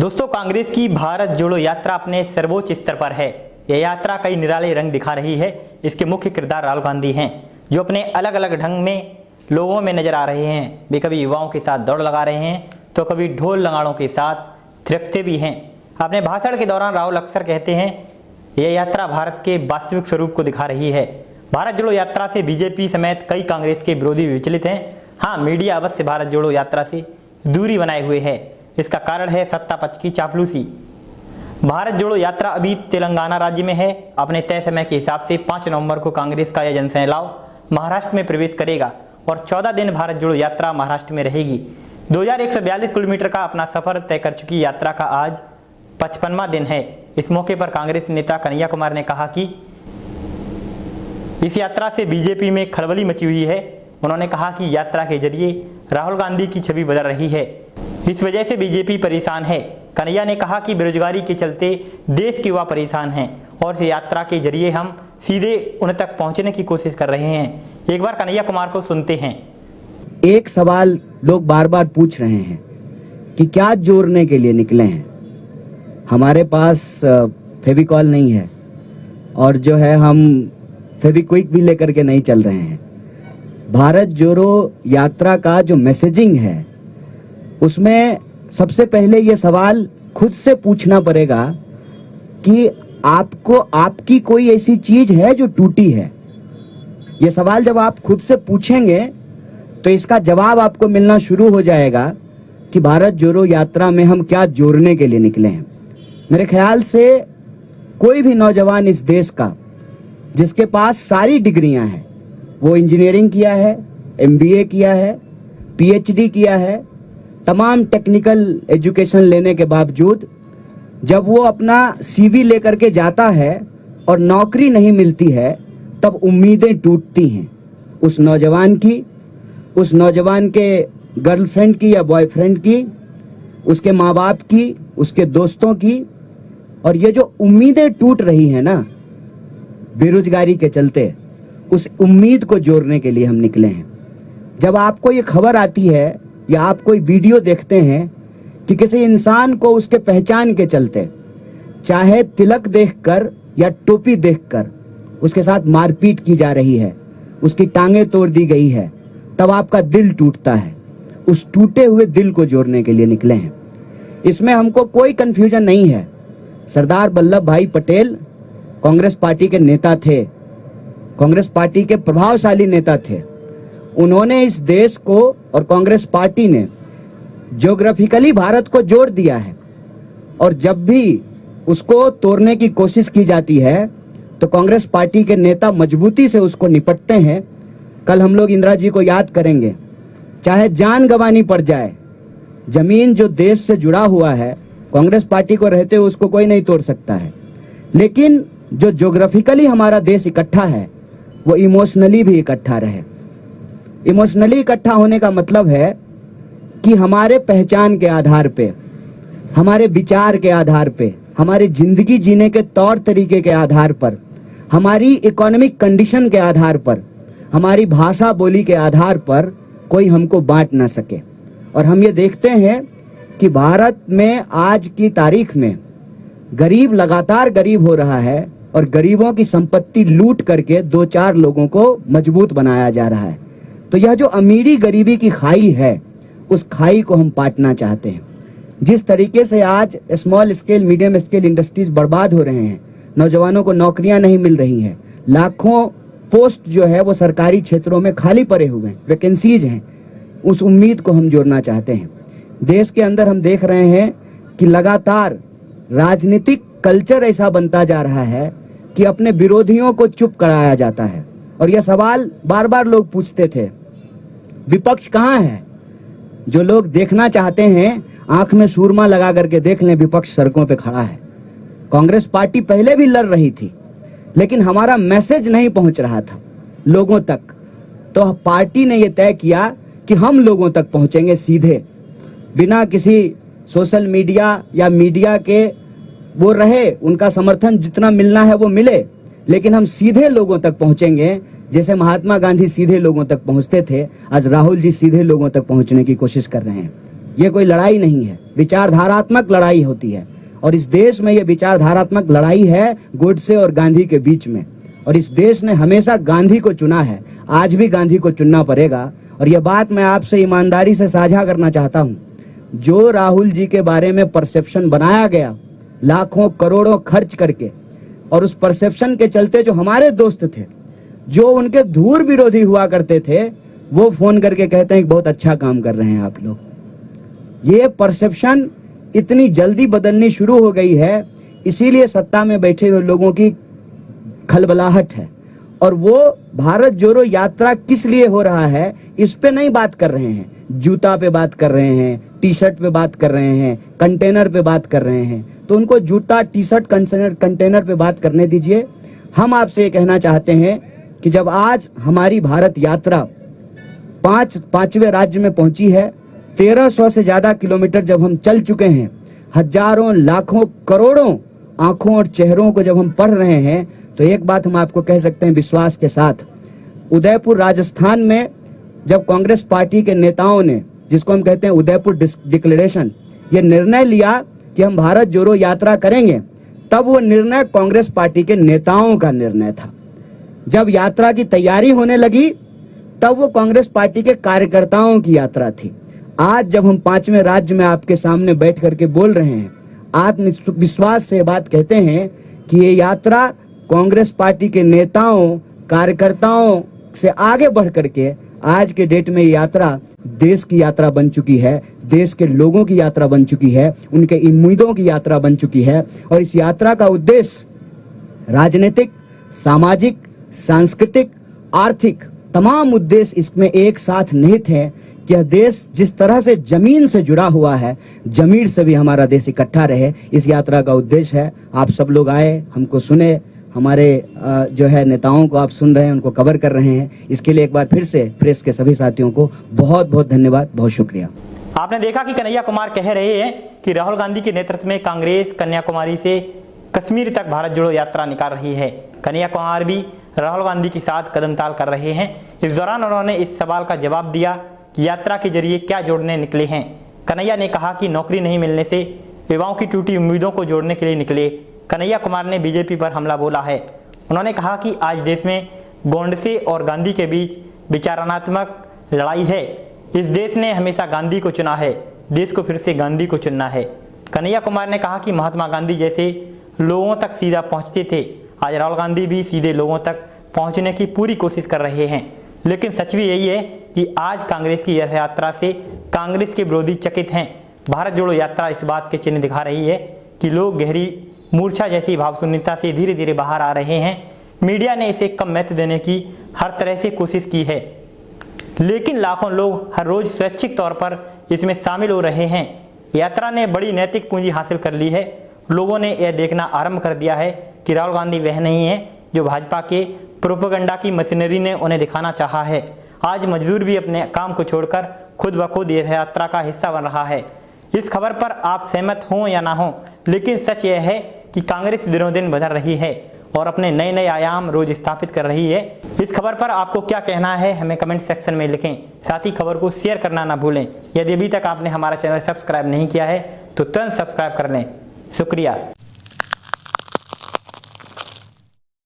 दोस्तों, कांग्रेस की भारत जोड़ो यात्रा अपने सर्वोच्च स्तर पर है। यह यात्रा कई निराले रंग दिखा रही है। इसके मुख्य किरदार राहुल गांधी हैं, जो अपने अलग अलग ढंग में लोगों में नजर आ रहे हैं। वे कभी युवाओं के साथ दौड़ लगा रहे हैं तो कभी ढोल नगाड़ों के साथ थिरकते भी हैं। अपने भाषण के दौरान राहुल अक्सर कहते हैं, यह यात्रा भारत के वास्तविक स्वरूप को दिखा रही है। भारत जोड़ो यात्रा से बीजेपी समेत कई कांग्रेस के विरोधी विचलित हैं। हाँ, मीडिया अवश्य भारत जोड़ो यात्रा से दूरी बनाए हुए है। इसका कारण है सत्ता पक्ष की चापलूसी। भारत जोड़ो यात्रा अभी तेलंगाना राज्य में है। अपने तय समय के हिसाब से 5 नवंबर को कांग्रेस का यह जनसैलाब महाराष्ट्र में प्रवेश करेगा और 14 दिन भारत जोड़ो यात्रा महाराष्ट्र में रहेगी। 2142 किलोमीटर का अपना सफर तय कर चुकी यात्रा का आज 55वां दिन है। इस मौके पर कांग्रेस नेता कन्हैया कुमार ने कहा कि इस यात्रा से बीजेपी में खलबली मची हुई है। उन्होंने कहा कि यात्रा के जरिए राहुल गांधी की छवि बदल रही है, इस वजह से बीजेपी परेशान है। कन्हैया ने कहा कि बेरोजगारी के चलते देश के युवा परेशान हैं और इस यात्रा के जरिए हम सीधे उन तक पहुंचने की कोशिश कर रहे हैं। एक बार कन्हैया कुमार को सुनते हैं। एक सवाल लोग बार बार पूछ रहे हैं कि क्या जोड़ने के लिए निकले हैं। हमारे पास फेविकॉल नहीं है और जो है हम फेविक्विक भी लेकर के नहीं चल रहे हैं। भारत जोड़ो यात्रा का जो मैसेजिंग है उसमें सबसे पहले ये सवाल खुद से पूछना पड़ेगा कि आपको आपकी कोई ऐसी चीज है जो टूटी है। ये सवाल जब आप खुद से पूछेंगे तो इसका जवाब आपको मिलना शुरू हो जाएगा कि भारत जोड़ो यात्रा में हम क्या जोड़ने के लिए निकले हैं। मेरे ख्याल से कोई भी नौजवान इस देश का जिसके पास सारी डिग्रियां हैं, वो इंजीनियरिंग किया है, MBA किया है, PhD किया है, तमाम टेक्निकल एजुकेशन लेने के बावजूद जब वो अपना CV लेकर के जाता है और नौकरी नहीं मिलती है, तब उम्मीदें टूटती हैं उस नौजवान की, उस नौजवान के गर्लफ्रेंड की या बॉयफ्रेंड की, उसके माँ बाप की, उसके दोस्तों की। और ये जो उम्मीदें टूट रही है ना बेरोजगारी के चलते, उस उम्मीद को जोड़ने के लिए हम निकले हैं। जब आपको ये खबर आती है या आप कोई वीडियो देखते हैं कि किसी इंसान को उसके पहचान के चलते, चाहे तिलक देखकर या टोपी देखकर, उसके साथ मारपीट की जा रही है, उसकी टांगें तोड़ दी गई है, तब आपका दिल टूटता है। उस टूटे हुए दिल को जोड़ने के लिए निकले हैं। इसमें हमको कोई कंफ्यूजन नहीं है। सरदार वल्लभ भाई पटेल कांग्रेस पार्टी के नेता थे, कांग्रेस पार्टी के प्रभावशाली नेता थे। उन्होंने इस देश को और कांग्रेस पार्टी ने ज्योग्राफिकली भारत को जोड़ दिया है और जब भी उसको तोड़ने की कोशिश की जाती है तो कांग्रेस पार्टी के नेता मजबूती से उसको निपटते हैं। कल हम लोग इंदिरा जी को याद करेंगे। चाहे जान गंवानी पड़ जाए, जमीन जो देश से जुड़ा हुआ है, कांग्रेस पार्टी को रहते हुए उसको कोई नहीं तोड़ सकता है। लेकिन जो ज्योग्राफिकली हमारा देश इकट्ठा है, वो इमोशनली भी इकट्ठा रहे। इमोशनली इकट्ठा होने का मतलब है कि हमारे पहचान के आधार पे, हमारे विचार के आधार पे, हमारे जिंदगी जीने के तौर तरीके के आधार पर, हमारी इकोनॉमिक कंडीशन के आधार पर, हमारी भाषा बोली के आधार पर कोई हमको बांट ना सके। और हम ये देखते हैं कि भारत में आज की तारीख में गरीब लगातार गरीब हो रहा है और गरीबों की संपत्ति लूट करके 2-4 लोगों को मजबूत बनाया जा रहा है। तो यह जो अमीरी गरीबी की खाई है, उस खाई को हम पाटना चाहते हैं। जिस तरीके से आज small scale, medium scale industries बर्बाद हो रहे हैं, नौजवानों को नौकरियां नहीं मिल रही हैं, लाखों पोस्ट जो है वो सरकारी क्षेत्रों में खाली पड़े हुए हैं, वैकेंसीज हैं, उस उम्मीद को हम जोड़ना चाहते हैं। देश के अंदर हम देख रहे हैं कि लगातार राजनीतिक कल्चर ऐसा बनता जा रहा है कि अपने विरोधियों को चुप कराया जाता है। और यह सवाल बार बार लोग पूछते थे, विपक्ष कहाँ है? जो लोग देखना चाहते हैं, आंख में सूरमा लगा करके देख लें, विपक्ष सड़कों पे खड़ा है। कांग्रेस पार्टी पहले भी लड़ रही थी, लेकिन हमारा मैसेज नहीं पहुंच रहा था लोगों तक। तो पार्टी ने यह तय किया कि हम लोगों तक पहुंचेंगे सीधे, बिना किसी सोशल मीडिया या मीडिया के वो रहे, उनका समर्थन जितना मिलना है वो मिले, लेकिन हम सीधे लोगों तक पहुंचेंगे। जैसे महात्मा गांधी सीधे लोगों तक पहुंचते थे, आज राहुल जी सीधे लोगों तक पहुंचने की कोशिश कर रहे हैं। ये कोई लड़ाई नहीं है, विचारधारात्मक लड़ाई होती है। और इस देश में ये विचारधारात्मक लड़ाई है गोडसे और गांधी के बीच में। और इस देश ने हमेशा गांधी को चुना है, आज भी गांधी को चुनना पड़ेगा। और यह बात मैं आपसे ईमानदारी से साझा करना चाहता हूं, जो राहुल जी के बारे में परसेप्शन बनाया गया लाखों करोड़ों खर्च करके, और उस परसेप्शन के चलते जो हमारे दोस्त थे, जो उनके धूर विरोधी हुआ करते थे, वो फोन करके कहते हैं कि बहुत अच्छा काम कर रहे हैं आप लोग। ये परसेप्शन इतनी जल्दी बदलनी शुरू हो गई है, इसीलिए सत्ता में बैठे हुए लोगों की खलबलाहट है। और वो भारत जोड़ो यात्रा किस लिए हो रहा है इस पे नहीं बात कर रहे हैं, जूता पे बात कर रहे हैं, टी शर्ट पे बात कर रहे हैं, कंटेनर पे बात कर रहे हैं। तो उनको जूता, टी शर्ट, कंटेनर पे बात करने दीजिए। हम आपसे ये कहना चाहते हैं कि जब आज हमारी भारत यात्रा पांचवें राज्य में पहुंची है, 1300 से ज्यादा किलोमीटर जब हम चल चुके हैं, हजारों लाखों करोड़ों आंखों और चेहरों को जब हम पढ़ रहे हैं, तो एक बात हम आपको कह सकते हैं विश्वास के साथ, उदयपुर राजस्थान में जब कांग्रेस पार्टी के नेताओं ने, जिसको हम कहते हैं उदयपुर डिक्लेरेशन, ये निर्णय लिया कि हम भारत जोड़ो यात्रा करेंगे, तब वो निर्णय कांग्रेस पार्टी के नेताओं का निर्णय था। जब यात्रा की तैयारी होने लगी, तब वो कांग्रेस पार्टी के कार्यकर्ताओं की यात्रा थी। आज जब हम 5वें राज्य में आपके सामने बैठ करके बोल रहे हैं, आत्मविश्वास से बात कहते हैं कि ये यात्रा कांग्रेस पार्टी के नेताओं, कार्यकर्ताओं से आगे बढ़ करके आज के डेट में ये यात्रा देश की यात्रा बन चुकी है, देश के लोगों की यात्रा बन चुकी है, उनके उम्मीदों की यात्रा बन चुकी है। और इस यात्रा का उद्देश्य राजनीतिक, सामाजिक, सांस्कृतिक, आर्थिक तमाम उद्देश्य इसमें एक साथ निहित है कि यह देश जिस तरह से जमीन से जुड़ा हुआ है, जमीन से भी हमारा देश इकट्ठा रहे, इस यात्रा का उद्देश्य है। आप सब लोग आए, हमको सुने, हमारे जो है नेताओं को आप सुन रहे हैं, उनको कवर कर रहे हैं। इसके लिए एक बार फिर से प्रेस के सभी साथियों को बहुत बहुत धन्यवाद, बहुत शुक्रिया। आपने देखा कि कन्हैया कुमार कह रहे हैं कि राहुल गांधी के नेतृत्व में कांग्रेस कन्याकुमारी से कश्मीर तक भारत जोड़ो यात्रा निकाल रही है। कन्हैया कुमार भी राहुल गांधी के साथ कदम ताल कर रहे हैं। इस दौरान उन्होंने इस सवाल का जवाब दिया कि यात्रा के जरिए क्या जोड़ने निकले हैं। कन्हैया ने कहा कि नौकरी नहीं मिलने से युवाओं की टूटी उम्मीदों को जोड़ने के लिए निकले। कन्हैया कुमार ने बीजेपी पर हमला बोला है। उन्होंने कहा कि आज देश में गोडसे और गांधी के बीच विचारणात्मक लड़ाई है। इस देश ने हमेशा गांधी को चुना है, देश को फिर से गांधी को चुनना है। कन्हैया कुमार ने कहा कि महात्मा गांधी जैसे लोगों तक सीधा पहुंचते थे, आज राहुल गांधी भी सीधे लोगों तक पहुंचने की पूरी कोशिश कर रहे हैं। लेकिन सच भी यही है कि आज कांग्रेस की यह यात्रा से कांग्रेस के विरोधी चकित हैं। भारत जोड़ो यात्रा इस बात के चिन्ह दिखा रही है कि लोग गहरी मूर्छा जैसी भावशून्यता से धीरे धीरे बाहर आ रहे हैं। मीडिया ने इसे कम महत्व देने की हर तरह से कोशिश की है, लेकिन लाखों लोग हर रोज स्वैच्छिक तौर पर इसमें शामिल हो रहे हैं। यात्रा ने बड़ी नैतिक पूंजी हासिल कर ली है। लोगों ने यह देखना आरंभ कर दिया है कि राहुल गांधी वह नहीं है जो भाजपा के प्रोपेगेंडा की मशीनरी ने उन्हें दिखाना चाहा है। आज मजदूर भी अपने काम को छोड़कर खुद ब खुद यह यात्रा का हिस्सा बन रहा है। इस खबर पर आप सहमत हों या ना हों, लेकिन सच यह है कि कांग्रेस दिनों दिन बदल रही है और अपने नए नए आयाम रोज स्थापित कर रही है। इस खबर पर आपको क्या कहना है हमें कमेंट सेक्शन में लिखें। साथ ही खबर को शेयर करना ना भूलें। यदि अभी तक आपने हमारा चैनल सब्सक्राइब नहीं किया है तो तुरंत सब्सक्राइब कर लें। शुक्रिया।